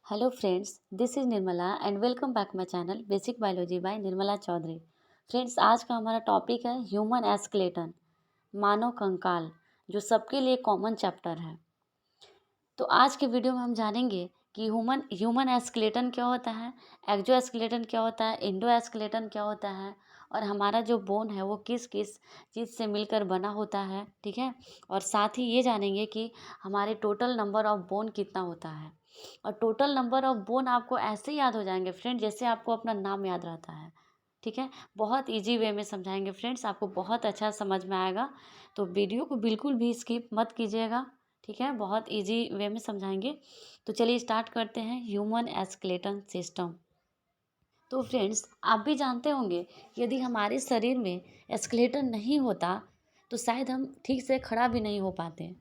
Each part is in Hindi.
Hello friends, this is Nirmala and welcome back my channel basic biology by Nirmala Chaudhary. Friends, आज का हमारा टॉपिक है ह्यूमन एस्केलेटन, मानव कंकाल, जो सबके लिए कॉमन चैप्टर है। तो आज के वीडियो में हम जानेंगे कि ह्यूमन ह्यूमन एस्केलेटन क्या होता है, एक्जो एस्केलेटन क्या होता है, इंडो एस्केलेटन क्या होता है और हमारा जो बोन है वो किस किस चीज़ से मिलकर बना होता है। ठीक है। और साथ ही ये जानेंगे कि हमारे टोटल नंबर ऑफ बोन कितना होता है। और टोटल नंबर ऑफ बोन आपको ऐसे याद हो जाएंगे फ्रेंड, जैसे आपको अपना नाम याद रहता है। ठीक है। बहुत इजी वे में समझाएंगे फ्रेंड्स, आपको बहुत अच्छा समझ में आएगा। तो वीडियो को बिल्कुल भी स्किप मत कीजिएगा। ठीक है, बहुत इजी वे में समझाएंगे। तो चलिए स्टार्ट करते हैं ह्यूमन एस्केलेटन सिस्टम। तो फ्रेंड्स, आप भी जानते होंगे कि यदि हमारे शरीर में एस्केलेटन नहीं होता तो शायद हम ठीक से खड़ा भी नहीं हो पाते।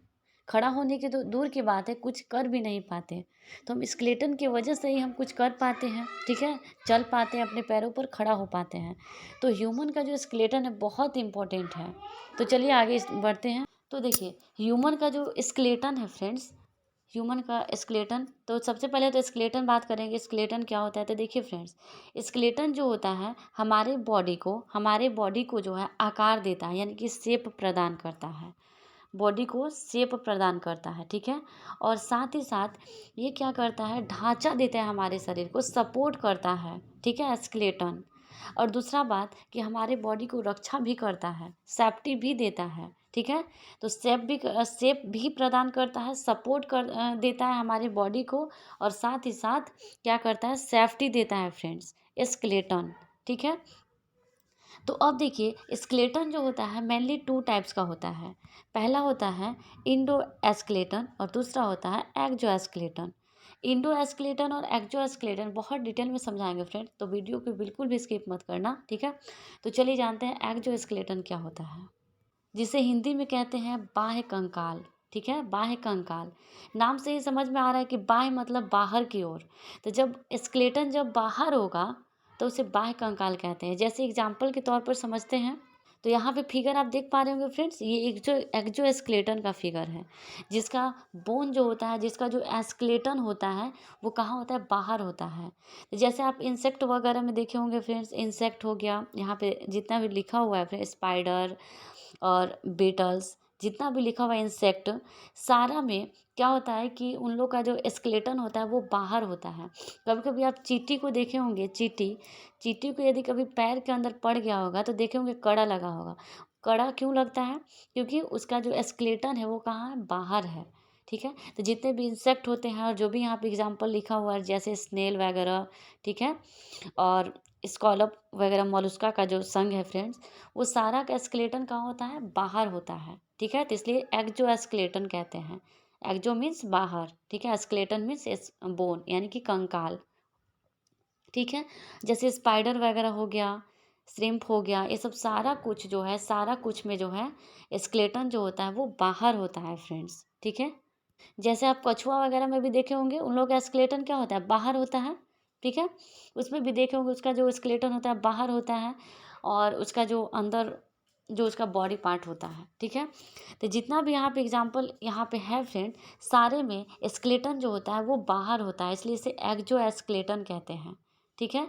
खड़ा होने की तो दूर की बात है, कुछ कर भी नहीं पाते। तो हम स्केलेटन की वजह से ही हम कुछ कर पाते हैं। ठीक है, चल पाते हैं, अपने पैरों पर खड़ा हो पाते हैं। तो ह्यूमन का जो स्केलेटन है बहुत इंपॉर्टेंट है। तो चलिए आगे बढ़ते हैं। तो देखिए, ह्यूमन का जो स्केलेटन है फ्रेंड्स, ह्यूमन का स्केलेटन, तो सबसे पहले तो स्केलेटन बात करेंगे। स्केलेटन क्या होता है? तो देखिए फ्रेंड्स, स्केलेटन जो होता है हमारे बॉडी को जो है आकार देता है, यानी कि शेप प्रदान करता है। बॉडी को शेप प्रदान करता है। ठीक है। और साथ ही साथ ये क्या करता है, ढांचा देता है, हमारे शरीर को सपोर्ट करता है। ठीक है, स्केलेटन। और दूसरा बात कि हमारे बॉडी को रक्षा भी करता है, सेफ्टी भी देता है। ठीक है। तो शेप भी प्रदान करता है, सपोर्ट देता है हमारी बॉडी को। और साथ ही साथ क्या करता है, सेफ्टी देता है फ्रेंड्स, स्केलेटन। ठीक है। तो अब देखिए, स्केलेटन जो होता है मेनली टू टाइप्स का होता है। पहला होता है इंडो एस्केलेटन और दूसरा होता है एक्जो एस्केलेटन। इंडो एस्केलेटन और एक्जो एस्केलेटन बहुत डिटेल में समझाएंगे फ्रेंड, तो वीडियो को बिल्कुल भी स्किप मत करना। ठीक है। तो चलिए जानते हैं एक्जो एस्केलेटन क्या होता है, जिसे हिंदी में कहते हैं बाह्य कंकाल। ठीक है, बाह्य कंकाल। नाम से ही समझ में आ रहा है कि बाह्य मतलब बाहर की ओर। तो जब स्केलेटन जब बाहर होगा तो उसे बाह्य कंकाल कहते हैं। जैसे एग्जाम्पल के तौर पर समझते हैं, तो यहाँ पे फिगर आप देख पा रहे होंगे फ्रेंड्स, ये एक जो एक्जो स्केलेटन का फिगर है, जिसका बोन जो होता है, जिसका जो एस्केलेटन होता है वो कहाँ होता है, बाहर होता है। तो जैसे आप इंसेक्ट वगैरह में देखे होंगे फ्रेंड्स, इंसेक्ट हो गया, यहाँ पे जितना भी लिखा हुआ है फ्रेंड्स, स्पाइडर और बीटल्स, जितना भी लिखा हुआ है इंसेक्ट, सारा में क्या होता है कि उन लोग का जो स्केलेटन होता है वो बाहर होता है। कभी कभी आप चींटी को देखे होंगे, चींटी चींटी को यदि कभी पैर के अंदर पड़ गया होगा तो देखे होंगे कड़ा लगा होगा। कड़ा क्यों लगता है? क्योंकि उसका जो स्केलेटन है वो कहाँ है, बाहर है। ठीक है। तो जितने भी इंसेक्ट होते हैं और जो भी यहाँ पे एग्जाम्पल लिखा हुआ है, जैसे स्नेल वगैरह, ठीक है, और स्कॉलप वगैरह, मोलस्का का जो संघ है फ्रेंड्स, वो सारा का स्केलेटन कहाँ होता है, बाहर होता है। ठीक है। तो इसलिए एक्जो स्केलेटन कहते हैं। एक्जो मीन्स बाहर, ठीक है, स्केलेटन मीन्स बोन यानी कि कंकाल। ठीक है। जैसे स्पाइडर वगैरह हो गया, श्रिम्प हो गया, ये सब सारा कुछ जो है, सारा कुछ में जो है स्केलेटन जो होता है वो बाहर होता है फ्रेंड्स। ठीक है। जैसे आप कछुआ वगैरह में भी देखे होंगे, उन लोगों का स्केलेटन क्या होता है, बाहर होता है। ठीक है। उसमें भी देखे होंगे उसका जो स्केलेटन होता है बाहर होता है, और उसका जो अंदर जो उसका बॉडी पार्ट होता है। ठीक है। तो जितना भी यहाँ पे एग्जाम्पल यहाँ पे है फ्रेंड, सारे में स्केलेटन जो होता है वो बाहर होता है, इसलिए इसे एक्जो स्केलेटन कहते हैं। ठीक है।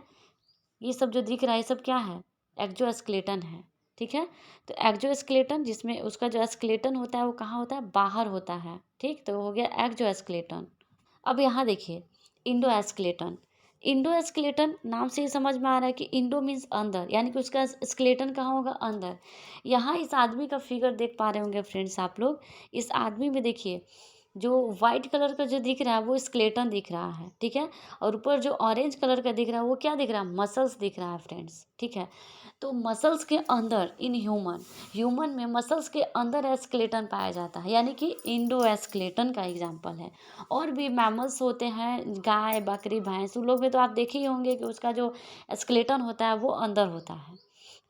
ये सब जो दिख रहा है ये सब क्या है, एक्जो स्केलेटन है। ठीक है। तो एक्जो स्केलेटन, जिसमें उसका जो स्केलेटन होता है वो कहाँ होता है, बाहर होता है। ठीक, तो हो गया एक्जो स्केलेटन। अब यहाँ देखिए, इंडो एस्केलेटन। इंडो एस्केलेटन नाम से ही समझ में आ रहा है कि इंडो मीन्स अंदर, यानी कि उसका स्केलेटन कहाँ होगा, अंदर। यहाँ इस आदमी का फिगर देख पा रहे होंगे फ्रेंड्स आप लोग। इस आदमी में देखिए, जो वाइट कलर का जो दिख रहा है वो स्केलेटन दिख रहा है। ठीक है। और ऊपर जो ऑरेंज कलर का दिख रहा है वो क्या दिख रहा है, मसल्स दिख रहा है फ्रेंड्स। ठीक है। तो मसल्स के अंदर इन ह्यूमन ह्यूमन में मसल्स के अंदर स्केलेटन पाया जाता है, यानी कि इंडो स्केलेटन का एग्जाम्पल है। और भी मैमल्स होते हैं, गाय बकरी भैंस, उन लोग में तो आप देखे ही होंगे कि उसका जो स्केलेटन होता है वो अंदर होता है।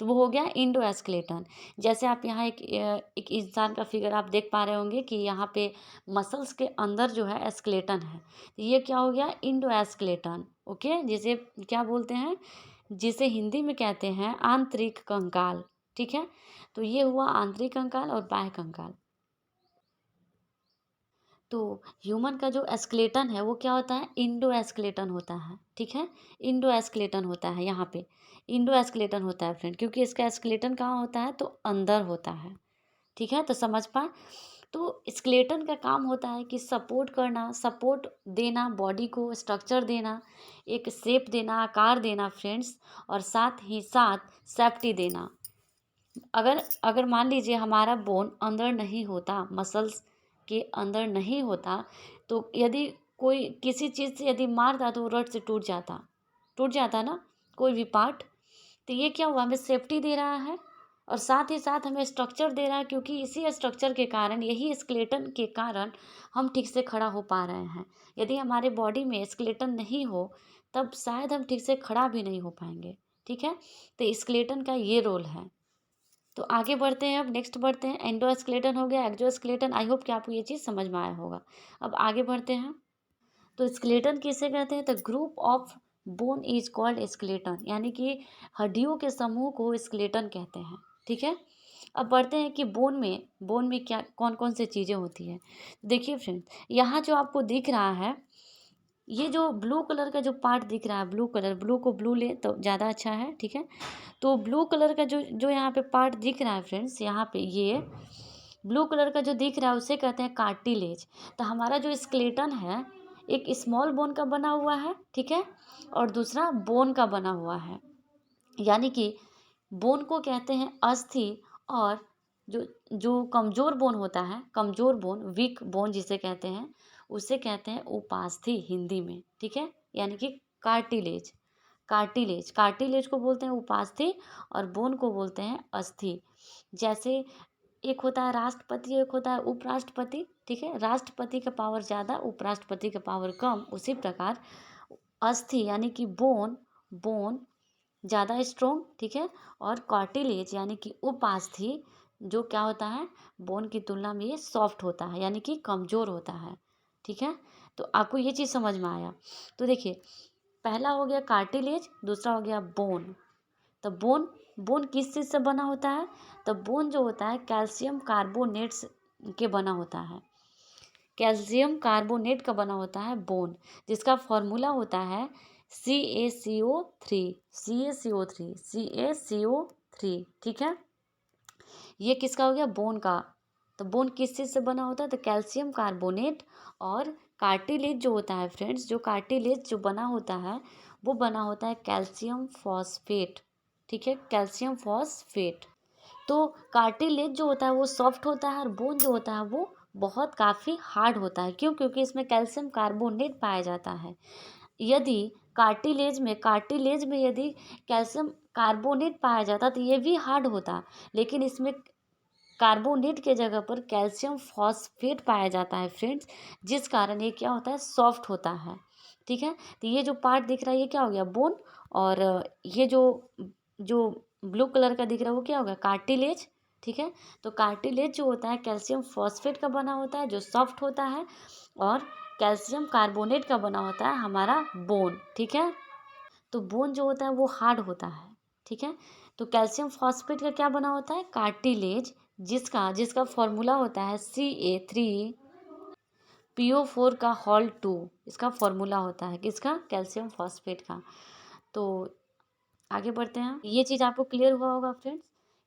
तो वो हो गया इंडो स्केलेटन। जैसे आप यहाँ एक इंसान का फिगर आप देख पा रहे होंगे कि यहाँ पे मसल्स के अंदर जो है स्केलेटन है, तो ये क्या हो गया, इंडो स्केलेटन। ओके, जिसे क्या बोलते हैं, जिसे हिंदी में कहते हैं आंतरिक कंकाल। ठीक है। तो ये हुआ आंतरिक कंकाल और बाह्य कंकाल। तो ह्यूमन का जो एस्केलेटन है वो क्या होता है, इंडो एस्केलेटन होता है, ठीक है। इंडो एस्केलेटन होता है यहाँ पे, इंडो एस्केलेटन होता है फ्रेंड, क्योंकि इसका एस्केलेटन कहाँ होता है, तो अंदर होता है, ठीक है। तो समझ पाए। तो स्केलेटन का काम होता है कि सपोर्ट करना, सपोर्ट देना, बॉडी को स्ट्रक्चर देना, एक शेप देना, आकार देना फ्रेंड्स, और साथ ही साथ सेफ्टी देना। अगर अगर मान लीजिए हमारा बोन अंदर नहीं होता, मसल्स के अंदर नहीं होता, तो यदि कोई किसी चीज़ से यदि मारता तो वो रट से टूट जाता ना, कोई भी पार्ट। तो ये क्या हुआ, हमें सेफ्टी दे रहा है और साथ ही साथ हमें स्ट्रक्चर दे रहा है, क्योंकि इसी स्ट्रक्चर के कारण, यही स्केलेटन के कारण हम ठीक से खड़ा हो पा रहे हैं। यदि हमारे बॉडी में स्केलेटन नहीं हो तब शायद हम ठीक से खड़ा भी नहीं हो पाएंगे, ठीक है। तो स्केलेटन का ये रोल है। तो आगे बढ़ते हैं, अब नेक्स्ट बढ़ते हैं। एंडोस्केलेटन हो गया, एक्सोस्केलेटन। आई होप कि आपको ये चीज़ समझ में आया होगा। अब आगे बढ़ते हैं। तो स्केलेटन किसे कहते हैं, तो group of bone is called skeleton, यानी कि हड्डियों के समूह को स्केलेटन कहते हैं, ठीक है। अब बढ़ते हैं कि बोन में क्या कौन कौन सी चीज़ें होती हैं। देखिए फ्रेंड्स, यहाँ जो आपको दिख रहा है, ये जो ब्लू कलर का जो पार्ट दिख रहा है, ब्लू कलर, ब्लू को ब्लू ले तो ज़्यादा अच्छा है, ठीक है। तो ब्लू कलर का जो जो यहाँ पे पार्ट दिख रहा है फ्रेंड्स, यहाँ पे ये ब्लू कलर का जो दिख रहा है उसे कहते हैं कार्टिलेज। तो हमारा जो स्केलेटन है, एक स्मॉल बोन का बना हुआ है, ठीक है, और दूसरा बोन का बना हुआ है। यानी कि बोन को कहते हैं अस्थि, और जो जो कमज़ोर बोन होता है, कमज़ोर बोन, वीक बोन जिसे कहते हैं, उसे कहते हैं उपास्थि हिंदी में, ठीक है। यानी कि कार्टिलेज, कार्टिलेज को बोलते हैं उपास्थि, और बोन को बोलते हैं अस्थि। जैसे एक होता है राष्ट्रपति, एक होता है उपराष्ट्रपति, ठीक है। राष्ट्रपति का पावर ज़्यादा, उपराष्ट्रपति का पावर कम, उसी प्रकार अस्थि यानी कि बोन, बोन ज़्यादा स्ट्रोंग, ठीक है। और कार्टिलेज यानी कि उपास्थि जो क्या होता है, बोन की तुलना में ये सॉफ्ट होता है, यानी कि कमज़ोर होता है, ठीक है। तो आपको ये चीज़ समझ में आया। तो देखिए, पहला हो गया कार्टिलेज, दूसरा हो गया बोन। तो बोन, बोन किस चीज़ से बना होता है, तो बोन जो होता है कैल्शियम कार्बोनेट्स के बना होता है, कैल्शियम कार्बोनेट का बना होता है बोन, जिसका फॉर्मूला होता है CaCO3, CaCO3, CaCO3, ठीक है। ये किसका हो गया, बोन का। तो बोन किस चीज़ से बना होता है, तो कैल्शियम कार्बोनेट। और कार्टिलेज जो होता है फ्रेंड्स, जो कार्टिलेज जो बना होता है वो बना होता है कैल्शियम फॉस्फेट, ठीक है, कैल्शियम फॉस्फेट। तो कार्टिलेज जो होता है वो सॉफ्ट होता है, और बोन जो होता है वो बहुत काफ़ी हार्ड होता है। क्यों, क्योंकि इसमें कैल्शियम कार्बोनेट पाया जाता है। यदि कार्टिलेज में यदि कैल्शियम कार्बोनेट पाया जाता तो ये भी हार्ड होता, लेकिन इसमें कार्बोनेट के जगह पर कैल्शियम फॉस्फेट पाया जाता है फ्रेंड्स, जिस कारण ये क्या होता है, सॉफ्ट होता है, ठीक है। तो ये जो पार्ट दिख रहा है ये क्या हो गया, बोन। और ये जो जो ब्लू कलर का दिख रहा है वो क्या होगा, कार्टिलेज, ठीक है। तो कार्टिलेज जो होता है कैल्शियम फॉस्फेट का बना होता है, जो सॉफ्ट होता है, और कैल्शियम कार्बोनेट का बना होता है हमारा बोन, ठीक है। तो बोन जो होता है वो हार्ड होता है, ठीक है। तो कैल्शियम फॉस्फेट का क्या बना होता है, कार्टिलेज, जिसका जिसका फॉर्मूला होता है Ca3PO4 का होल 2, इसका फॉर्मूला होता है किसका, कैल्शियम फॉस्फेट का। तो आगे बढ़ते हैं। ये चीज़ आपको क्लियर हुआ होगा फ्रेंड्स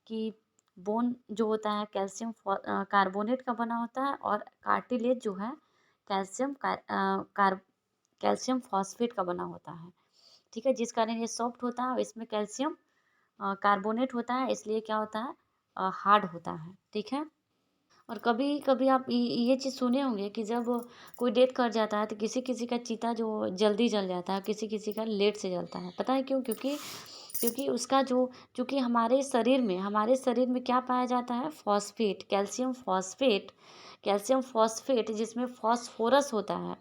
कि बोन जो होता है कैल्शियम कार्बोनेट का बना होता है, और कार्टिलेज जो है कैल्शियम कैल्शियम फॉस्फेट का बना होता है, ठीक है, जिस कारण ये सॉफ्ट होता है, और इसमें कैल्शियम कार्बोनेट होता है, इसलिए क्या होता है, हार्ड होता है, ठीक है। और कभी कभी आप ये चीज़ सुने होंगे कि जब कोई डेथ कर जाता है तो किसी किसी का चीता जो जल्दी जल जाता है, किसी किसी का लेट से जलता है। पता है क्यों, क्योंकि क्योंकि उसका जो, चूँकि हमारे शरीर में क्या पाया जाता है, फॉस्फेट, कैल्शियम फॉस्फेट, जिसमें फॉस्फोरस होता है,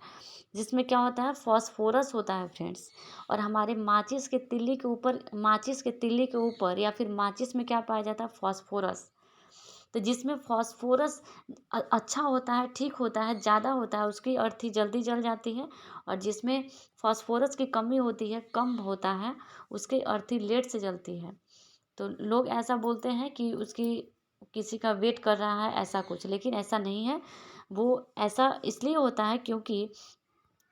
जिसमें क्या होता है, फॉस्फोरस होता है फ्रेंड्स। और हमारे माचिस के तिल्ली के ऊपर या फिर माचिस में क्या पाया जाता है, फॉस्फोरस। तो जिसमें फॉस्फोरस अच्छा होता है, ठीक होता है, ज़्यादा होता है, उसकी अर्थी जल्दी जल जाती है। और जिसमें फॉस्फोरस की कमी होती है, कम होता है, उसकी अर्थी लेट से जलती है। तो लोग ऐसा बोलते हैं कि उसकी किसी का वेट कर रहा है, ऐसा कुछ, लेकिन ऐसा नहीं है। वो ऐसा इसलिए होता है क्योंकि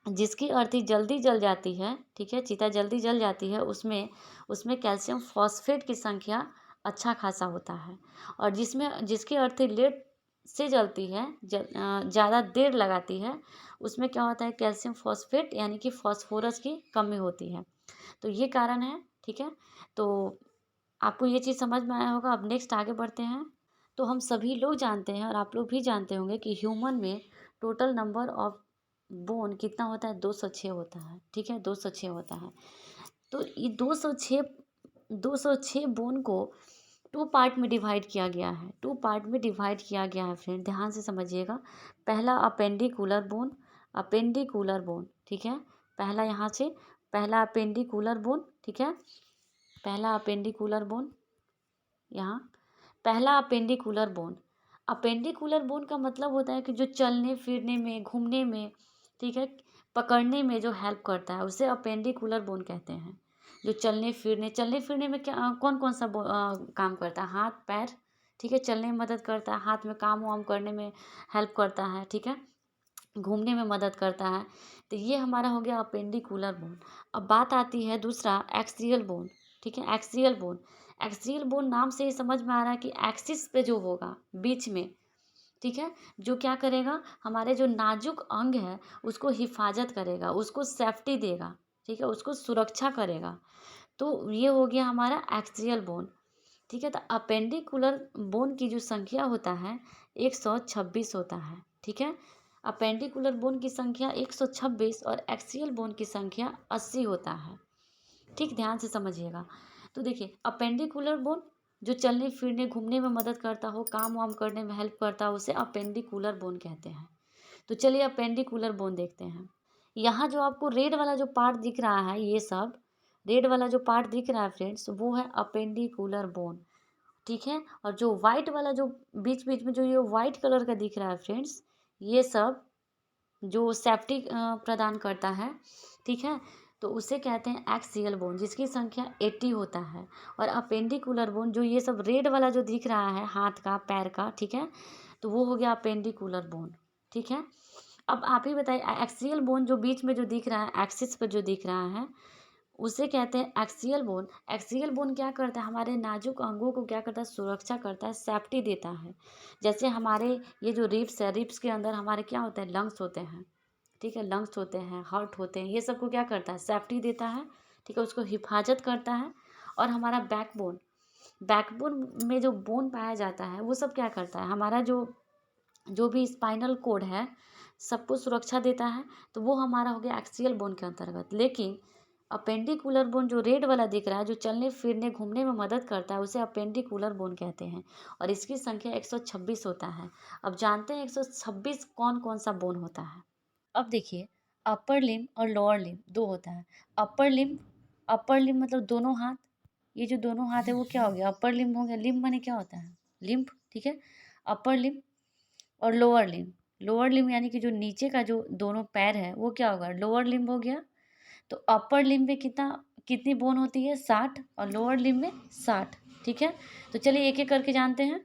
जिसकी अर्थी जल्दी जल जाती है, ठीक है, चिता जल्दी जल जाती है, उसमें उसमें कैल्शियम फॉस्फेट की संख्या अच्छा खासा होता है। और जिसकी अर्थी लेट से जलती है, ज़्यादा देर लगाती है, उसमें क्या होता है, कैल्शियम फॉस्फेट यानी कि फॉस्फोरस की कमी होती है। तो ये कारण है, ठीक है। तो आपको ये चीज़ समझ में आया होगा। अब नेक्स्ट आगे बढ़ते हैं। तो हम सभी लोग जानते हैं और आप लोग भी जानते होंगे कि ह्यूमन में टोटल नंबर ऑफ बोन कितना होता है, 206 होता है, ठीक है, 206 होता है। तो ये 206 बोन को टू पार्ट में डिवाइड किया गया है, टू पार्ट में डिवाइड किया गया है फ्रेंड, ध्यान से समझिएगा। पहला अपेंडिकुलर बोन, अपेंडिकुलर बोन, ठीक है, पहला यहाँ से, पहला अपेंडिकुलर बोन, ठीक है, पहला अपेंडिकुलर बोन, यहाँ पहला अपेंडिकुलर बोन। अपेंडिकुलर बोन का मतलब होता है कि जो चलने फिरने में, घूमने में, ठीक है, पकड़ने में जो हेल्प करता है उसे अपेंडिकुलर बोन कहते हैं। जो चलने फिरने में क्या कौन कौन सा काम करता है, हाथ पैर, ठीक है, चलने में मदद करता है, हाथ में काम वाम करने में हेल्प करता है, ठीक है, घूमने में मदद करता है। तो ये हमारा हो गया अपेंडिकुलर बोन। अब बात आती है दूसरा एक्सियल बोन, ठीक है, एक्सियल बोन। एक्सियल बोन नाम से ही समझ में आ रहा है कि एक्सिस पे जो होगा बीच में, ठीक है, जो क्या करेगा, हमारे जो नाजुक अंग है उसको हिफाजत करेगा, उसको सेफ्टी देगा, ठीक है, उसको सुरक्षा करेगा। तो ये हो गया हमारा एक्सियल बोन, ठीक है। तो अपेंडिकुलर बोन की जो संख्या होता है 126 होता है, ठीक है। अपेंडिकुलर बोन की संख्या 126 और एक्सियल बोन की संख्या 80 होता है, ठीक, ध्यान से समझिएगा। तो देखिए अपेंडिकुलर बोन जो चलने फिरने घूमने में मदद करता हो, काम वाम करने में हेल्प करता हो, उसे अपेंडिकुलर बोन कहते हैं। तो चलिए अपेंडिकुलर बोन देखते हैं। यहाँ जो आपको रेड वाला जो पार्ट दिख रहा है, ये सब रेड वाला जो पार्ट दिख रहा है फ्रेंड्स, वो है अपेंडिकुलर बोन, ठीक है। और जो वाइट वाला जो बीच बीच में जो ये वाइट कलर का दिख रहा है फ्रेंड्स, ये सब जो सेफ्टी प्रदान करता है, ठीक है, तो उसे कहते हैं एक्सियल बोन, जिसकी संख्या 80 होता है। और अपेंडिकुलर बोन जो ये सब रेड वाला जो दिख रहा है, हाथ का पैर का, ठीक है, तो वो हो गया अपेंडिकुलर बोन, ठीक है। अब आप ही बताइए एक्सियल बोन जो बीच में जो दिख रहा है, एक्सिस पर जो दिख रहा है, उसे कहते हैं एक्सियल बोन। एक्सियल बोन क्या करता है, हमारे नाजुक अंगों को क्या करता है, सुरक्षा करता है, सेफ्टी देता है। जैसे हमारे ये जो रिब्स है, रिब्स के अंदर हमारे क्या होते हैं, लंग्स होते हैं, ठीक है, लंग्स होते हैं, हार्ट होते हैं, ये सबको क्या करता है, सेफ्टी देता है, ठीक है, उसको हिफाजत करता है। और हमारा बैकबोन, बैकबोन में जो बोन पाया जाता है वो सब क्या करता है, हमारा जो जो भी स्पाइनल कोड है सबको सुरक्षा देता है। तो वो हमारा हो गया एक्सियल बोन के अंतर्गत। लेकिन अपेंडिकुलर बोन जो रेड वाला दिख रहा है, जो चलने फिरने घूमने में मदद करता है, उसे अपेंडिकुलर बोन कहते हैं। और इसकी संख्या 126 होता है। अब जानते हैं 126 कौन कौन सा बोन होता है। अब देखिए अपर लिम्ब और लोअर लिम्ब दो होता है। अपर लिम्ब मतलब दोनों हाथ, ये जो दोनों हाथ है वो क्या हो गया, अपर लिम्ब हो गया। लिम्ब माने क्या होता है, लिम्ब, ठीक है, अपर लिम्ब। और लोअर लिम्ब यानी कि जो नीचे का जो दोनों पैर है वो क्या होगा, लोअर लिम्ब हो गया। तो अपर लिम्ब में कितनी बोन होती है, 60, और लोअर लिम्ब में 60, ठीक है। तो चलिए एक एक करके जानते हैं।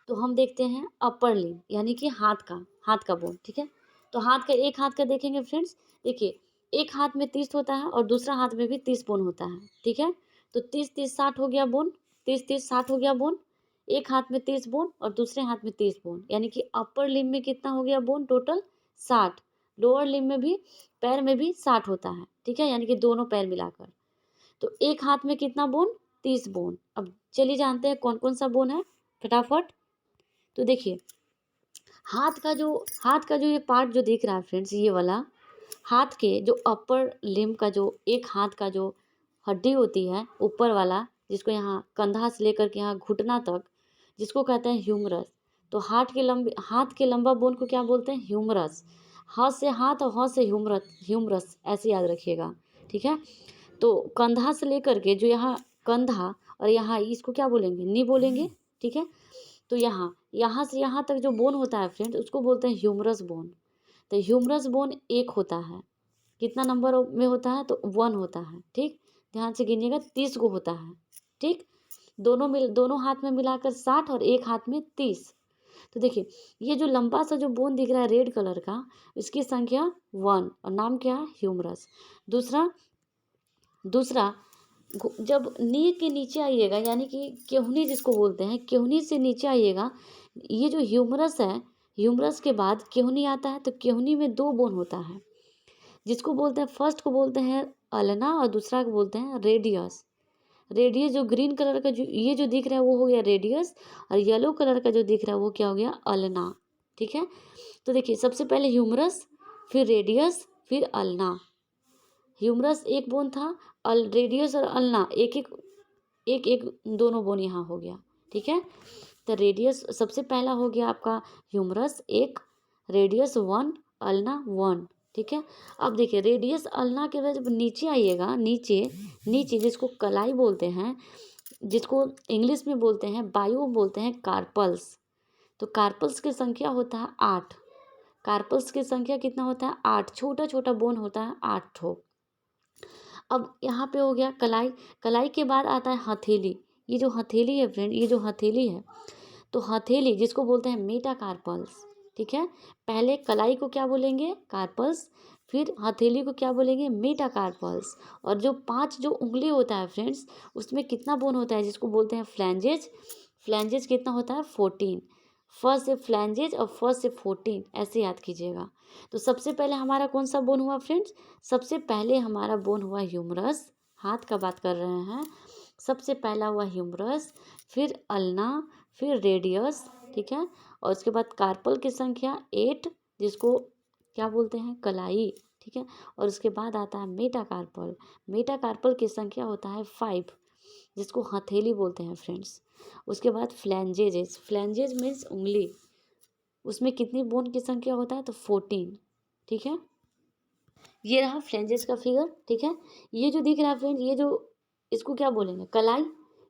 तो हम देखते हैं अपर लिम्ब यानी कि हाथ का बोन, ठीक है। तो एक हाथ का देखेंगे फ्रेंड्स, देखिए एक हाथ में 30 होता है और दूसरा हाथ में भी 30 बोन होता है, ठीक है। तो 30 30 60 हो गया बोन, 30 30 60 हो गया बोन। एक हाथ में 30 बोन और दूसरे हाथ में 30 बोन, यानी कि अपर लिम्ब में कितना हो गया बोन, टोटल 60। लोअर लिम्ब में भी, पैर में भी 60 होता है, ठीक है, यानी कि दोनों पैर मिलाकर। तो एक हाथ में कितना बोन, 30 बोन। अब चलिए जानते हैं कौन कौन सा बोन है फटाफट। तो देखिए हाथ का जो ये पार्ट जो दिख रहा है फ्रेंड्स, ये वाला हाथ के जो अपर लिम्ब का जो एक हाथ का जो हड्डी होती है ऊपर वाला, जिसको यहाँ कंधा से लेकर के यहाँ घुटना तक, जिसको कहते हैं ह्यूमरस। तो हाथ के लंबा बोन को क्या बोलते हैं, ह्यूमरस। हाथ से हाथ और हाथ से ह्यूमरस ऐसे याद रखिएगा, ठीक है। तो कंधा से लेकर के जो यहाँ कंधा और यहाँ इसको क्या बोलेंगे, नी बोलेंगे, ठीक है। तो यहाँ यहाँ से यहाँ तक जो बोन होता है फ्रेंड, उसको बोलते हैं ह्यूमरस बोन। तो ह्यूमरस बोन एक होता है, कितना नंबर में होता है, तो 1 होता है, ठीक, ध्यान से गिनिएगा, 30 को होता है, ठीक। दोनों हाथ में मिलाकर 60 और एक हाथ में 30। तो देखिए ये जो लंबा सा जो बोन दिख रहा है रेड कलर का, इसकी संख्या 1 और नाम क्या है? ह्यूमरस। दूसरा दूसरा जब नी के नीचे आइएगा यानी कि केहूनी जिसको बोलते हैं, केहूनी से नीचे आइएगा, ये जो ह्यूमरस है, ह्यूमरस के बाद केहूनी आता है, तो केहूनी में 2 बोन होता है, जिसको बोलते हैं, फर्स्ट को बोलते हैं अल्ना और दूसरा को बोलते हैं रेडियस। रेडियस जो ग्रीन कलर का जो ये जो दिख रहा है वो हो गया रेडियस, और येलो कलर का जो दिख रहा है वो क्या हो गया? अल्ना। ठीक है, तो देखिए सबसे पहले ह्यूमरस, फिर रेडियस, फिर अल्ना। ह्यूमरस एक बोन था, रेडियस और अल्ना एक एक एक एक दोनों बोन यहाँ हो गया। ठीक है, तो रेडियस सबसे पहला हो गया आपका ह्यूमरस एक, रेडियस 1, अल्ना 1। ठीक है, अब देखिए रेडियस अल्ना के बाद जब नीचे आइएगा, नीचे नीचे जिसको कलाई बोलते हैं, जिसको इंग्लिश में बोलते हैं बायो बोलते हैं कार्पल्स। तो कार्पल्स की संख्या होता है 8। कार्पल्स की संख्या कितना होता है? 8। छोटा छोटा बोन होता है 8 ठो। अब यहाँ पे हो गया कलाई, कलाई के बाद आता है हथेली। ये जो हथेली है फ्रेंड, ये जो हथेली है, तो हथेली जिसको बोलते हैं मेटाकार्पल्स। ठीक है, पहले कलाई को क्या बोलेंगे? कार्पल्स, फिर हथेली को क्या बोलेंगे? मेटाकार्पल्स। और जो 5 जो उंगली होता है फ्रेंड्स, उसमें कितना बोन होता है? जिसको बोलते हैं फ्लैंजेज। फ्लैंजेज कितना होता है? 14। फर्स्ट से फ्लैंजेज और फर्स्ट से 14 ऐसे याद कीजिएगा। तो सबसे पहले हमारा कौन सा बोन हुआ फ्रेंड्स? सबसे पहले हमारा बोन हुआ ह्यूमरस। हाथ का बात कर रहे हैं। सबसे पहला हुआ ह्यूमरस, फिर अल्ना, फिर रेडियस। ठीक है, और उसके बाद कार्पल की संख्या 8, जिसको क्या बोलते हैं? कलाई। ठीक है, और उसके बाद आता है मेटाकार्पल। मेटाकार्पल की संख्या होता है 5, जिसको हथेली बोलते हैं फ्रेंड्स। उसके बाद फ्लैंजेज, फ्लैंजेज मीन्स उंगली, उसमें कितनी बोन की संख्या होता है? तो 14। ठीक है, ये रहा फ्लैंजेस का फिगर। ठीक है, ये जो दिख रहा है फ्रेंड, ये जो इसको क्या बोलेंगे? कलाई।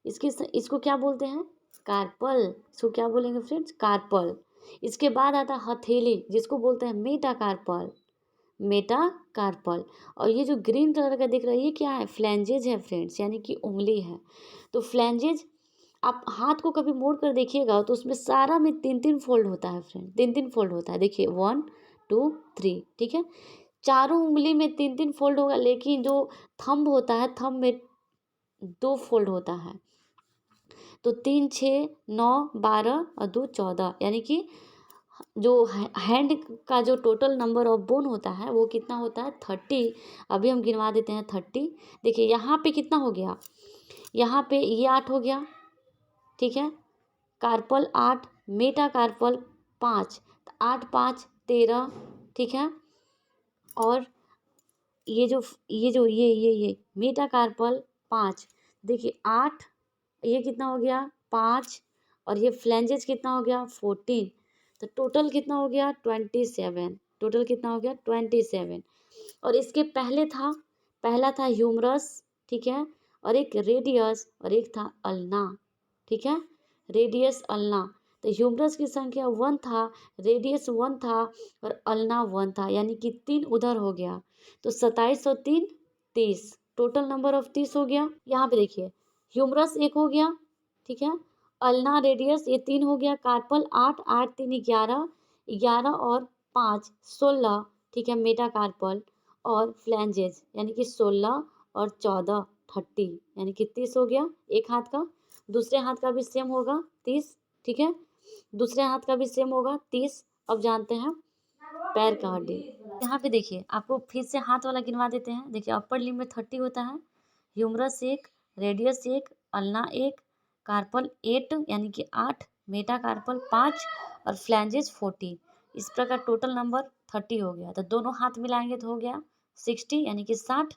इसको क्या बोलते हैं? कार्पल। इसको क्या बोलेंगे फ्रेंड्स? कार्पल। इसके बाद आता है हथेली, जिसको बोलते हैं मेटाकार्पल। मेटाकार्पल। और ये जो ग्रीन कलर का दिख रहा है, ये क्या है? फ्लैंजेज है फ्रेंड्स, यानी कि उंगली है। तो फ्लैंजेज, आप हाथ को कभी मोड़ कर देखिएगा तो उसमें सारा में 3-3 फोल्ड होता है फ्रेंड, 3-3 फोल्ड होता है। देखिए 1 2 3। ठीक है, चारों उंगली में 3-3 फोल्ड होगा, लेकिन जो थंब होता है, थंब में 2 फोल्ड होता है। तो 3 6 9 12 और 2 14, यानी कि जो हैंड का जो टोटल नंबर ऑफ बोन होता है वो कितना होता है? 30। अभी हम गिनवा देते हैं 30। देखिए यहाँ पे कितना हो गया? यहाँ पे ये 8 हो गया। ठीक है, कार्पल 8, मेटा कार्पल 5, 8 5 13। ठीक है, और ये मेटा कार्पल 5। देखिए 8, ये कितना हो गया? 5, और ये फ्लैंजेस कितना हो गया? 14। तो टोटल कितना हो गया? 27। टोटल कितना हो गया? 27। और इसके पहला था ह्यूमरस। ठीक है, और एक रेडियस और एक था अल्ना। ठीक है, रेडियस अल्ना। तो ह्यूमरस की संख्या 1 था, रेडियस 1 था, और अल्ना 1 था, यानी कि 3 उधर हो गया। तो 27 और 3 30, टोटल नंबर ऑफ 30 हो गया। यहाँ पे देखिए ह्यूमरस 1 हो गया। ठीक है, अल्ना रेडियस ये 3 हो गया, कार्पल 8 8 3 11, 11 और 5 16। ठीक है, मेटा कार्पल, और फ्लैंजेस यानी कि 16 और 14 30, यानी कि 30 हो गया एक हाथ का। दूसरे हाथ का भी सेम होगा 30। ठीक है, दूसरे हाथ का भी सेम होगा 30। अब जानते हैं पैर का हड्डी। यहाँ पे देखिए आपको फिर से हाथ वाला गिनवा देते हैं। देखिए अपर लिम्ब में 30 होता है, ह्यूमरस 1, रेडियस 1, अल्ना 1, कार्पल 8 यानी कि 8, मेटा कार्पल 5, और फ्लैंजेस 40। इस प्रकार टोटल नंबर 30 हो गया। तो दोनों हाथ मिलाएंगे तो हो गया 60, यानी कि 60।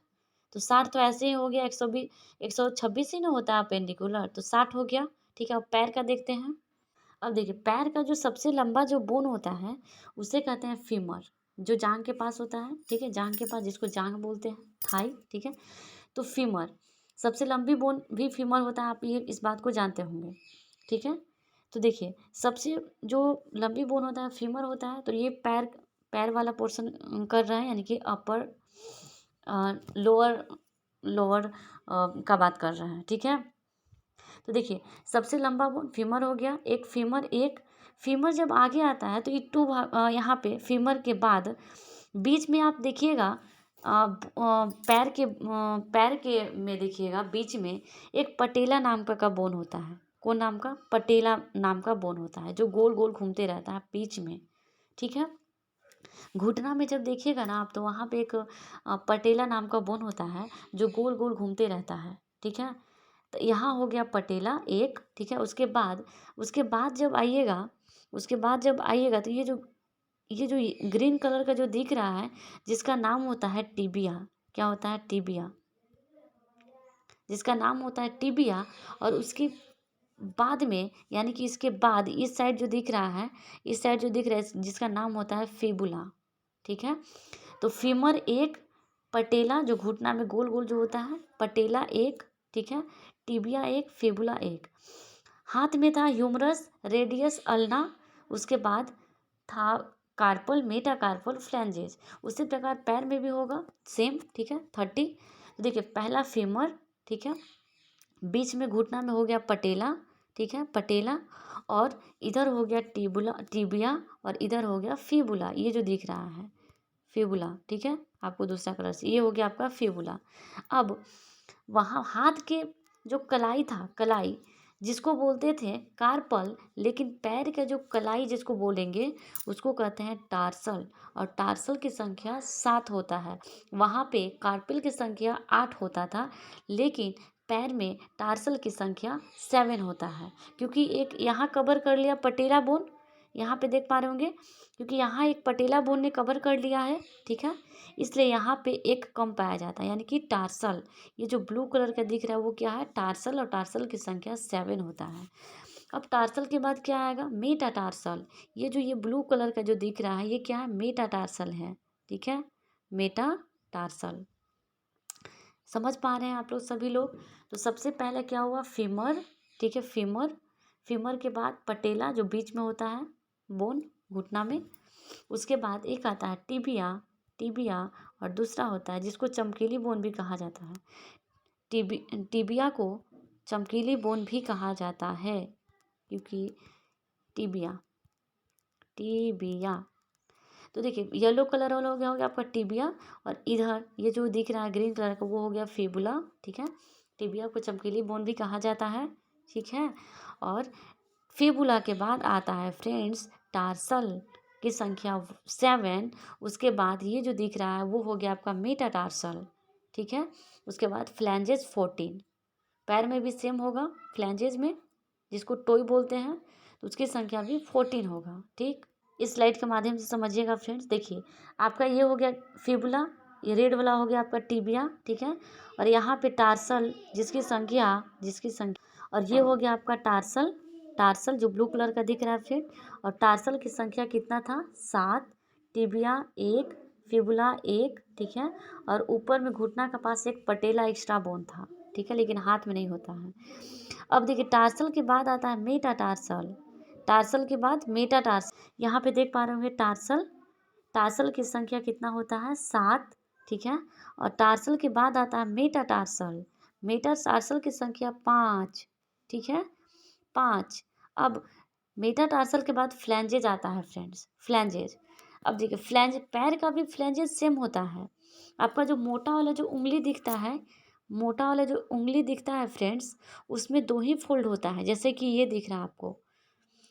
तो 60 तो ऐसे ही हो गया, 120 126 ही ना होता है पेंडिकुलर, तो 60 हो गया। ठीक है, अब पैर का देखते हैं। अब देखिए पैर का जो सबसे लंबा जो बोन होता है उसे कहते हैं फीमर, जो जांग के पास होता है। ठीक है, जांग के पास, जिसको जांग बोलते हैं, थाई। ठीक है, तो फीमर सबसे लंबी बोन भी फीमर होता है, आप ये इस बात को जानते होंगे। ठीक है, तो देखिए सबसे जो लंबी बोन होता है फीमर होता है। तो ये पैर पैर वाला पोर्शन कर रहे हैं, यानी कि अपर लोअर लोअर का बात कर रहे हैं। ठीक है, तो देखिए सबसे लंबा बोन फीमर हो गया। एक फीमर, एक फीमर जब आगे आता है तो ये टू यहाँ पे फीमर के बाद बीच में आप देखिएगा पैर के में देखिएगा बीच में एक पटेला नाम का बोन होता है। कौन नाम का? पटेला नाम का बोन होता है जो गोल गोल घूमते रहता है बीच में, ठीक है। घुटना में जब देखिएगा ना आप तो वहाँ पे एक पटेला नाम का बोन होता है जो गोल गोल घूमते रहता है, ठीक है। तो यहाँ हो गया पटेला एक, ठीक है। उसके बाद जब आइएगा तो ये जो ग्रीन कलर का जो दिख रहा है जिसका नाम होता है टिबिया। क्या होता है? टिबिया। जिसका नाम होता है टिबिया। और उसके बाद में यानी कि इसके बाद इस साइड जो दिख रहा है जिसका नाम होता है फिबुला, ठीक है। तो फीमर एक, पटेला जो घुटना में गोल गोल जो होता है, पटेला एक, ठीक है। टिबिया एक, फिबुला एक। हाथ में था ह्यूमरस, रेडियस, अल्ना। उसके बाद था कार्पल, मेटाकार्पल, फ्लैंजेस। उसी प्रकार पैर में भी होगा सेम, ठीक है। 30। तो देखिए पहला फीमर, ठीक है। बीच में घुटना में हो गया पटेला, ठीक है, पटेला। और इधर हो गया टिबिया और इधर हो गया फिबुला। ये जो दिख रहा है फिबुला, ठीक है। आपको दूसरा कलर से ये हो गया आपका फिबुला। अब वहाँ हाथ के जो कलाई था, कलाई जिसको बोलते थे कार्पल, लेकिन पैर का जो कलाई जिसको बोलेंगे उसको कहते हैं टार्सल। और टार्सल की संख्या 7 होता है। वहाँ पे कार्पल की संख्या 8 होता था, लेकिन पैर में टार्सल की संख्या 7 होता है। क्योंकि एक यहाँ कवर कर लिया पटेला बोन, यहाँ पे देख पा रहे होंगे, क्योंकि यहाँ एक पटेला बोन ने कवर कर लिया है, ठीक है। इसलिए यहाँ पे एक कम पाया जाता है यानी कि टार्सल। ये जो ब्लू कलर का दिख रहा है वो क्या है? टार्सल। और टार्सल की संख्या 7 होता है। अब टार्सल के बाद क्या आएगा? मेटाटार्सल। ये ब्लू कलर का जो दिख रहा है ये क्या है? मेटाटार्सल है, ठीक है। मेटाटार्सल। समझ पा रहे हैं आप लोग सभी लोग? तो सबसे पहले क्या हुआ? फीमर, ठीक है, फीमर। फीमर के बाद पटेला जो बीच में होता है बोन घुटना में। उसके बाद एक आता है टिबिया, टिबिया। और दूसरा होता है जिसको चमकीली बोन भी कहा जाता है। टिबिया को चमकीली बोन भी कहा जाता है, क्योंकि टिबिया, टिबिया। तो देखिए येलो कलर वाला हो गया आपका टिबिया। और इधर ये जो दिख रहा है ग्रीन कलर का वो हो गया फिबुला, ठीक है। टिबिया को चमकीली बोन भी कहा जाता है, ठीक है। और फिबुला के बाद आता है फ्रेंड्स टार्सल की संख्या 7। उसके बाद ये जो दिख रहा है वो हो गया आपका मेटाटार्सल, ठीक है। उसके बाद फ्लैंजेस 14। पैर में भी सेम होगा, फ्लैंजेस में जिसको टोई बोलते हैं तो उसकी संख्या भी 14 होगा, ठीक। इस स्लाइड के माध्यम से समझिएगा फ्रेंड्स। देखिए आपका ये हो गया फिबुला, ये रेड वाला हो गया आपका टिबिया, ठीक है। और यहाँ पे टार्सल जिसकी संख्या और ये हो गया आपका टार्सल, टार्सल जो ब्लू कलर का दिख रहा है फ्रेंड। और टार्सल की संख्या कितना था? 7। टिबिया एक, फिबुला एक, ठीक है। और ऊपर में घुटना के पास एक पटेला एक्स्ट्रा बोन था, ठीक है, लेकिन हाथ में नहीं होता है। अब देखिए टार्सल के बाद आता है मेटाटार्सल। टार्सल के बाद मेटाटार्सल। यहाँ पे देख पा रहे होंगे टार्सल, टार्सल की संख्या कितना होता है? 7, ठीक है। और टार्सल के बाद आता है मेटाटार्सल। मेटाटार्सल की संख्या 5, ठीक है, 5। अब मेटाटार्सल के बाद फ्लैंजेज आता है फ्रेंड्स, फ्लैंजेज। अब देखिए फ्लैंज, पैर का भी फ्लैंजेज सेम होता है। आपका जो मोटा वाला जो उंगली दिखता है, मोटा वाला जो उंगली दिखता है फ्रेंड्स, उसमें 2 ही फोल्ड होता है, जैसे कि ये दिख रहा है आपको।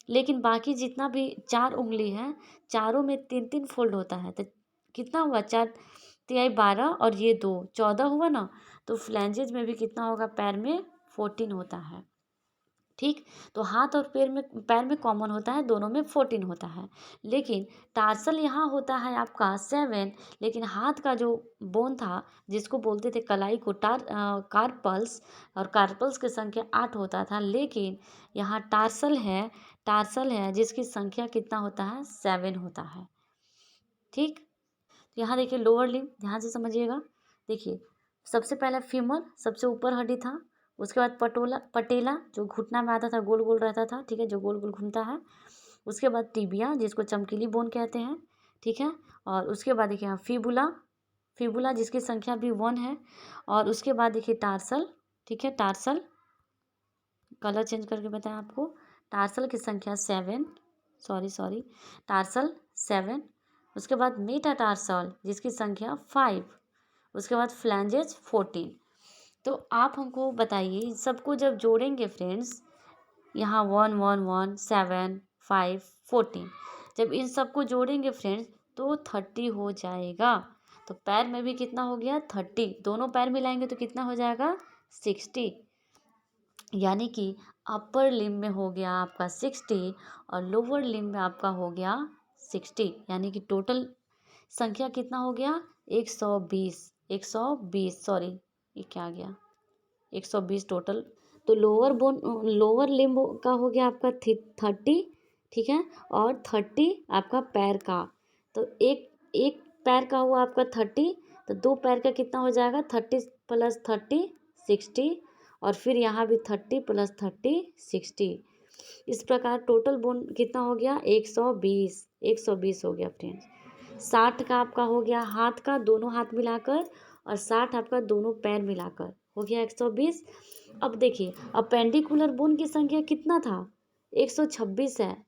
लेकिन बाकी जितना भी 4 उंगली है, चारों में 3-3 फोल्ड होता है। तो कितना हुआ? 4 तिहाई 12 और ये 2 14 हुआ ना। तो फ्लैंजेज में भी कितना होगा? पैर में 14 होता है, ठीक। तो हाथ और पैर में कॉमन होता है, दोनों में 14 होता है। लेकिन टार्सल यहाँ होता है आपका 7। लेकिन हाथ का जो बोन था जिसको बोलते थे कलाई को कार्पल्स, और कार्पल्स की संख्या 8 होता था। लेकिन यहाँ टार्सल है जिसकी संख्या कितना होता है? 7 होता है, ठीक। तो यहाँ देखिए लोअर लिम्ब ध्यान से समझिएगा। देखिए सबसे पहला फीमर सबसे ऊपर हड्डी था। उसके बाद पटेला जो घुटना में आता था, गोल गोल रहता था, ठीक है, जो गोल गोल घूमता है। उसके बाद टिबिया जिसको चमकीली बोन कहते हैं, ठीक है। और उसके बाद देखिए यहाँ फिबुला जिसकी संख्या भी 1 है। और उसके बाद देखिए टार्सल, ठीक है, टार्सल कलर चेंज करके बताएं आपको। टार्सल की संख्या 7, सॉरी टार्सल 7, उसके बाद मेटाटार्सल जिसकी संख्या 5, उसके बाद फ्लैंजेस 14। तो आप हमको बताइए इन सबको जब जोड़ेंगे फ्रेंड्स, यहाँ 1 1 1 7 5 14, जब इन सबको जोड़ेंगे फ्रेंड्स तो 30 हो जाएगा। तो पैर में भी कितना हो गया 30, दोनों पैर मिलाएंगे तो कितना हो जाएगा 60। यानी कि अपर लिम्ब में हो गया आपका 60 और लोअर लिम्ब में आपका हो गया 60, यानी कि टोटल संख्या कितना हो गया 120 सॉरी ये क्या आ गया 120 टोटल। तो लोअर लिम्ब का हो गया आपका 30, ठीक है, और 30 आपका पैर का। तो एक एक पैर का हुआ आपका 30, तो दो पैर का कितना हो जाएगा 30 + 30 60, और फिर यहाँ भी 30 + 30 60। इस प्रकार टोटल बोन कितना हो गया 120 हो गया फ्रेंड्स। 60 का आपका हो गया हाथ का, दोनों हाथ मिलाकर, और 60 आपका दोनों पैर मिलाकर हो गया 120। अब देखिए अपेंडिकुलर बोन की संख्या कितना था 126 है।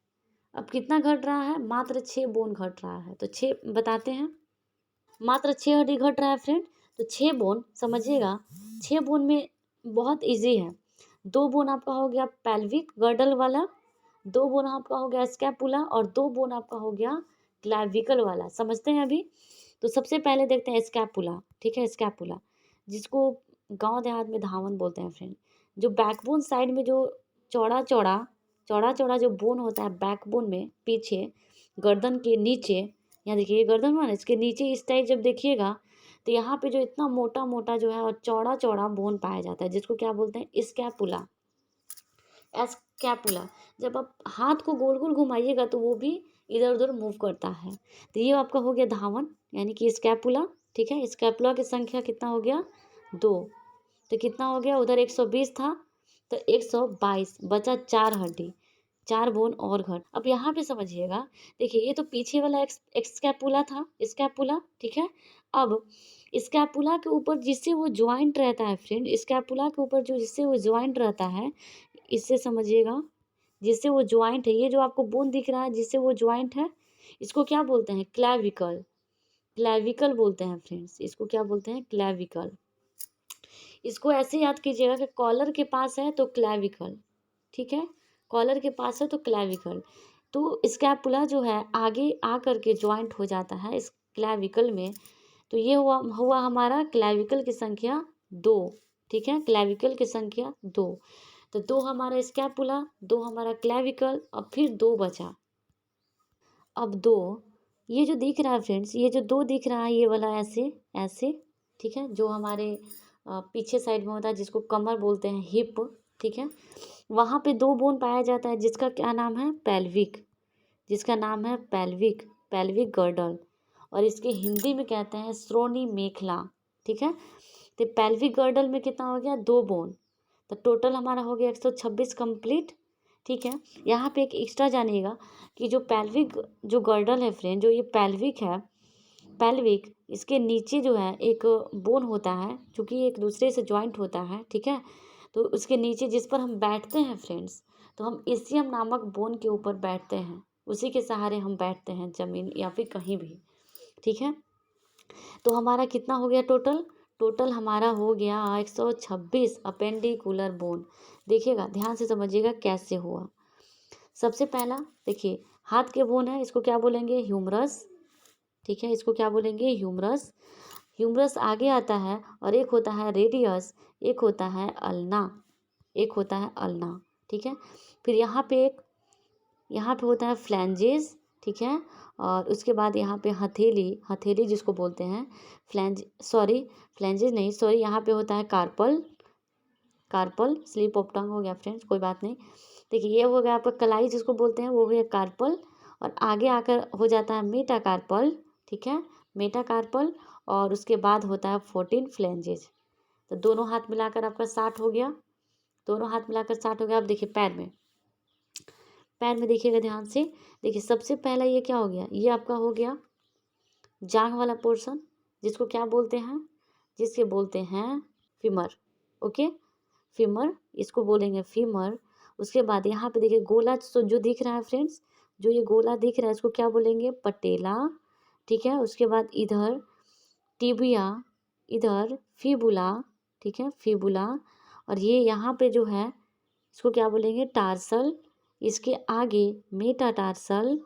अब कितना घट रहा है, मात्र 6 बोन घट रहा है। तो 6 बताते हैं, मात्र 6 हड्डी घट रहा है फ्रेंड। तो 6 बोन समझिएगा, 6 बोन में बहुत इजी है। 2 बोन आपका हो गया पेल्विक गर्डल वाला, 2 बोन आपका हो गया स्कैपुला, और 2 बोन आपका हो गया क्लैविकल वाला। समझते हैं अभी। तो सबसे पहले देखते हैं स्कैपुला, ठीक है, स्कैपुला जिसको गांव देहात में धावन बोलते हैं फ्रेंड। जो बैकबोन साइड में जो चौड़ा चौड़ा जो बोन होता है बैकबोन में पीछे गर्दन के नीचे, यहाँ देखिए ये गर्दन वाला, इसके नीचे इस टाइप जब देखिएगा तो यहाँ पे जो इतना मोटा मोटा जो है और चौड़ा चौड़ा बोन पाया जाता है जिसको क्या बोलते हैं स्कैपुला। स्कैपुला जब आप हाथ को गोल गोल घुमाइएगा तो वो भी इधर उधर मूव करता है। तो ये आपका हो गया धावन यानी कि स्कैपुला, ठीक है। स्कैपुला की संख्या कितना हो गया 2, तो कितना हो गया उधर 120 था तो 122 बचा 4 हड्डी, 4 बोन और घट। अब यहाँ पे समझिएगा, देखिए ये तो पीछे वाला स्कैपुला था, स्कैपुला, ठीक है। अब स्कैपुला के ऊपर जिससे वो ज्वाइंट रहता है फ्रेंड, स्कैपुला के ऊपर जो जिससे वो ज्वाइंट रहता है, इससे समझिएगा जिससे वो ज्वाइंट है, ये जो आपको बोन दिख रहा है जिससे वो ज्वाइंट है, इसको क्या बोलते हैं क्लैविकल, क्लैविकल बोलते हैं फ्रेंड्स। इसको क्या बोलते हैं क्लैविकल। इसको ऐसे याद कीजिएगा कि कॉलर के पास है तो क्लैविकल, ठीक है, कॉलर के पास है तो क्लैविकल। तो स्कैपुला जो है आगे आ करके ज्वाइंट हो जाता है इस क्लैविकल में। तो ये हुआ हमारा क्लैविकल की संख्या 2, ठीक है, क्लैविकल की संख्या 2। तो 2 हमारा स्कैपुला, 2 हमारा क्लैविकल, अब फिर 2 बचा। अब 2 ये जो दिख रहा है फ्रेंड्स, ये जो 2 दिख रहा है ये वाला ऐसे ऐसे, ठीक है, जो हमारे पीछे साइड में होता है जिसको कमर बोलते हैं, हिप, ठीक है, वहाँ पे 2 बोन पाया जाता है जिसका क्या नाम है पेल्विक, जिसका नाम है पेल्विक, पेल्विक गर्डल, और इसके हिंदी में कहते हैं श्रोणी मेखला, ठीक है। तो पेल्विक गर्डल में कितना हो गया 2 बोन, तो टोटल हमारा हो गया 126 कंप्लीट, ठीक है। यहाँ पे एक एक्स्ट्रा जानिएगा कि जो पेल्विक जो गर्डल है फ्रेंड, जो ये पेल्विक है, पेल्विक इसके नीचे जो है एक बोन होता है चूँकि एक दूसरे से ज्वाइंट होता है, ठीक है। तो उसके नीचे जिस पर हम बैठते हैं फ्रेंड्स, तो हम इसियम नामक बोन के ऊपर बैठते हैं, उसी के सहारे हम बैठते हैं जमीन या फिर कहीं भी, ठीक है। तो हमारा कितना हो गया टोटल, टोटल हमारा हो गया 126 अपेंडिकुलर बोन। देखिएगा ध्यान से समझिएगा कैसे हुआ। सबसे पहला देखिए हाथ के बोन है, इसको क्या बोलेंगे ह्यूमरस, ठीक है, इसको क्या बोलेंगे ह्यूमरस। ह्यूमरस आगे आता है और एक होता है रेडियस, एक होता है अल्ना, एक होता है अल्ना, ठीक है। फिर यहाँ पे होता है फ्लैंजेस, ठीक है, और उसके बाद यहाँ पे हथेली, हथेली जिसको बोलते हैं फ्लैंजेस नहीं सॉरी, यहाँ पे होता है carpal, carpal slip of tongue हो गया फ्रेंड्स, कोई बात नहीं। देखिए ये हो गया आपका कलाई जिसको बोलते हैं, वो हो गया कार्पल, और आगे आकर हो जाता है मेटाकार्पल, ठीक है, मेटाकार्पल, और उसके बाद होता है 14 फ्लैंजेस। तो दोनों हाथ मिलाकर आपका 60 हो गया, दोनों हाथ मिलाकर 60 हो गया। अब देखिए पैर में, पैर में देखिएगा ध्यान से, देखिए सबसे पहला ये क्या हो गया, ये आपका हो गया जांघ वाला पोर्शन जिसको क्या बोलते हैं, जिसके बोलते हैं फीमर, ओके, फीमर, इसको बोलेंगे फीमर। उसके बाद यहाँ पे देखिए गोला जो दिख रहा है फ्रेंड्स, जो ये गोला दिख रहा है इसको क्या बोलेंगे, पटेला। ठीक है, उसके बाद इधर टिबिया, इधर फिबुला। ठीक है, फिबुला। और ये यहाँ पे जो है इसको क्या बोलेंगे, टार्सल। इसके आगे मेटाटार्सल।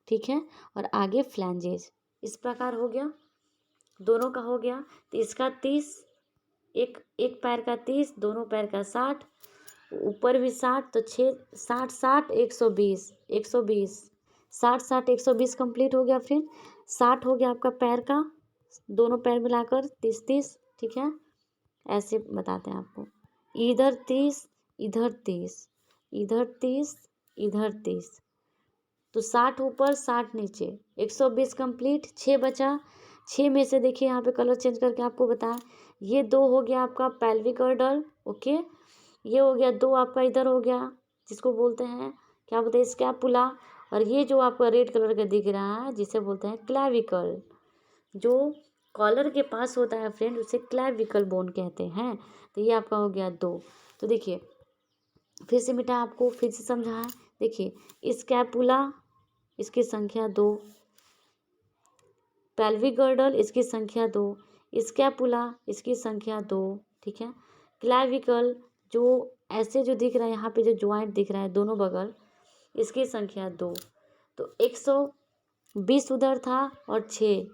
ठीक है, और आगे फ्लैंजेस। इस प्रकार हो गया, दोनों का हो गया। तो इसका 30, एक एक पैर का 30, दोनों पैर का 60, ऊपर भी 60, तो 60 60 120, 120, 60 60 120 कंप्लीट हो गया। फिर 60 हो गया आपका पैर का, दोनों पैर मिलाकर 30 30। ठीक है, ऐसे बताते हैं आपको, इधर 30, इधर 30, इधर 30, इधर 30, तो 60 ऊपर 60 नीचे, 120 कंप्लीट। 6 बचा, 6 में से देखिए यहाँ पे कलर चेंज करके आपको बताया, ये 2 हो गया आपका पेल्विक गर्डल। ओके, ये हो गया 2 आपका, इधर हो गया जिसको बोलते हैं, क्या बोलते हैं, स्कैपुला। और ये जो आपका रेड कलर का दिख रहा है जिसे बोलते हैं क्लैविकल, जो कॉलर के पास होता है फ्रेंड उसे क्लैविकल बोन कहते हैं। तो ये आपका हो गया 2। तो देखिए फिर से मिटा, आपको फिर से समझाएं। देखिए स्कैपुला, इसकी संख्या 2, पेल्विक गर्डल इसकी संख्या 2, स्कैपुला इसकी संख्या 2। ठीक है, क्लैविकल जो ऐसे जो दिख रहा है यहाँ पे जो ज्वाइंट दिख रहा है दोनों बगल, इसकी संख्या 2। तो 120 उधर था और 6,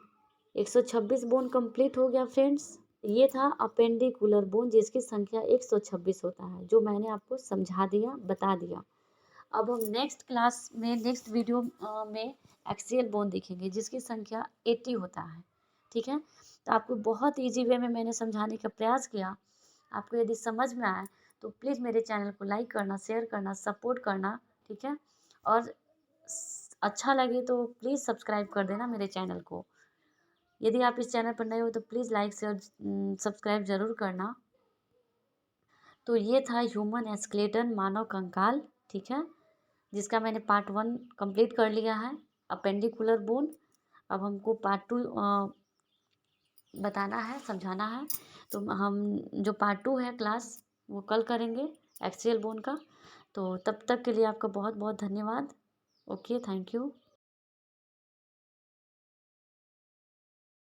126 बोन कंप्लीट हो गया फ्रेंड्स। ये था अपेंडिकुलर बोन जिसकी संख्या 126 होता है, जो मैंने आपको समझा दिया, बता दिया। अब हम नेक्स्ट क्लास में, नेक्स्ट वीडियो में एक्सियल बोन देखेंगे जिसकी संख्या 80 होता है। ठीक है, तो आपको बहुत इजी वे में मैंने समझाने का प्रयास किया। आपको यदि समझ में आए तो प्लीज़ मेरे चैनल को लाइक करना, शेयर करना, सपोर्ट करना। ठीक है, और अच्छा लगे तो प्लीज़ सब्सक्राइब कर देना मेरे चैनल को। यदि आप इस चैनल पर नए हो तो प्लीज़ लाइक शेयर सब्सक्राइब ज़रूर करना। तो ये था ह्यूमन स्केलेटन, मानव कंकाल। ठीक है, जिसका मैंने पार्ट 1 कंप्लीट कर लिया है, अपेंडिकुलर बोन। अब हमको पार्ट 2 बताना है, समझाना है। तो हम जो पार्ट 2 है क्लास वो कल करेंगे एक्सियल बोन का। तो तब तक के लिए आपका बहुत बहुत धन्यवाद। Okay, thank you.